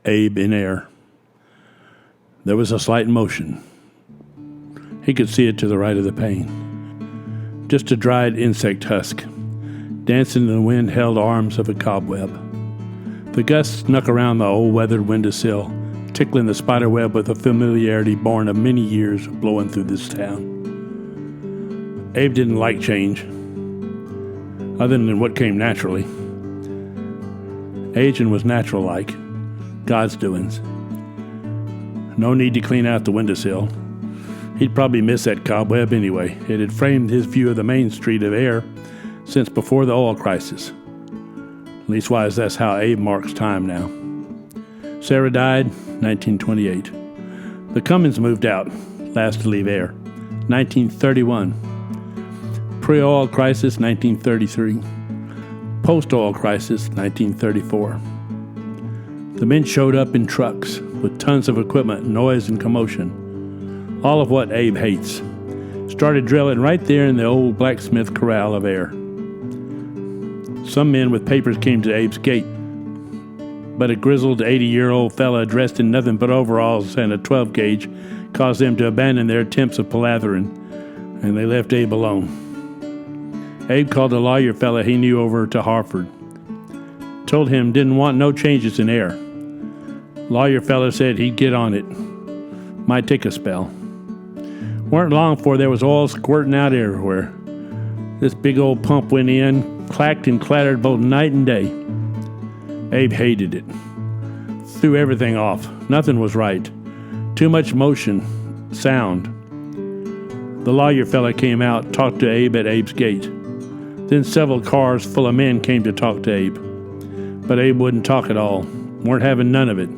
Abe In Ayr. There was a slight motion. He could see it to the right of the pane. Just a dried insect husk, dancing in the wind-held arms of a cobweb. The gust snuck around the old weathered windowsill, tickling the spiderweb with a familiarity born of many years of blowing through this town. Abe didn't like change, other than what came naturally. Aging was natural-like, God's doings. No need to clean out the windowsill. He'd probably miss that cobweb anyway. It had framed his view of the main street of Ayr since before the oil crisis. Leastwise, that's how Abe marks time now. Sarah died, 1928. The Cummins moved out, last to leave Ayr, 1931. Pre-oil crisis, 1933. Post-oil crisis, 1934. The men showed up in trucks with tons of equipment, noise, and commotion. All of what Abe hates. Started drilling right there in the old blacksmith corral of Ayr. Some men with papers came to Abe's gate, but a grizzled 80-year-old fella dressed in nothing but overalls and a 12-gauge caused them to abandon their attempts of palavering, and they left Abe alone. Abe called a lawyer fella he knew over to Hartford. Told him didn't want no changes in Ayr. Lawyer fella said he'd get on it. Might take a spell. Weren't long before there was oil squirting out everywhere. This big old pump went in, clacked and clattered both night and day. Abe hated it. Threw everything off. Nothing was right. Too much motion, sound. The lawyer fella came out, talked to Abe at Abe's gate. Then several cars full of men came to talk to Abe. But Abe wouldn't talk at all. Weren't having none of it.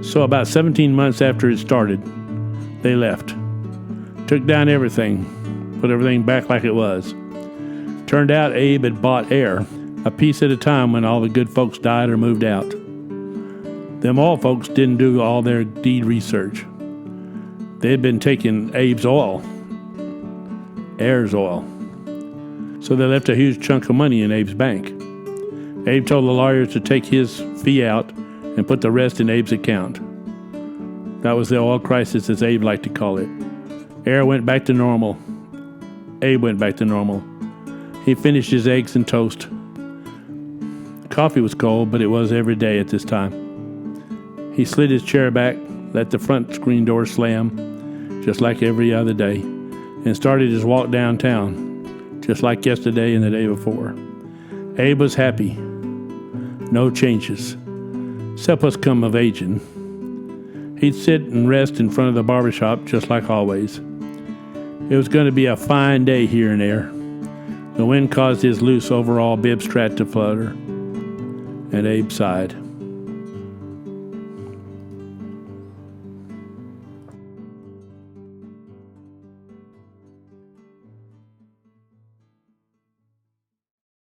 So about 17 months after it started, they left. Took down everything. Put everything back like it was. Turned out Abe had bought Ayr, a piece at a time when all the good folks died or moved out. Them oil folks didn't do all their deed research. They had been taking Abe's oil, Ayr's oil. So they left a huge chunk of money in Abe's bank. Abe told the lawyers to take his fee out and put the rest in Abe's account. That was the oil crisis, as Abe liked to call it. Ayr went back to normal. Abe went back to normal. He finished his eggs and toast. Coffee was cold, but it was every day at this time. He slid his chair back, let the front screen door slam, just like every other day, and started his walk downtown, just like yesterday and the day before. Abe was happy. No changes, except what's come of aging. He'd sit and rest in front of the barbershop just like always. It was going to be a fine day here in Ayr. The wind caused his loose overall bib strap to flutter, and Abe sighed.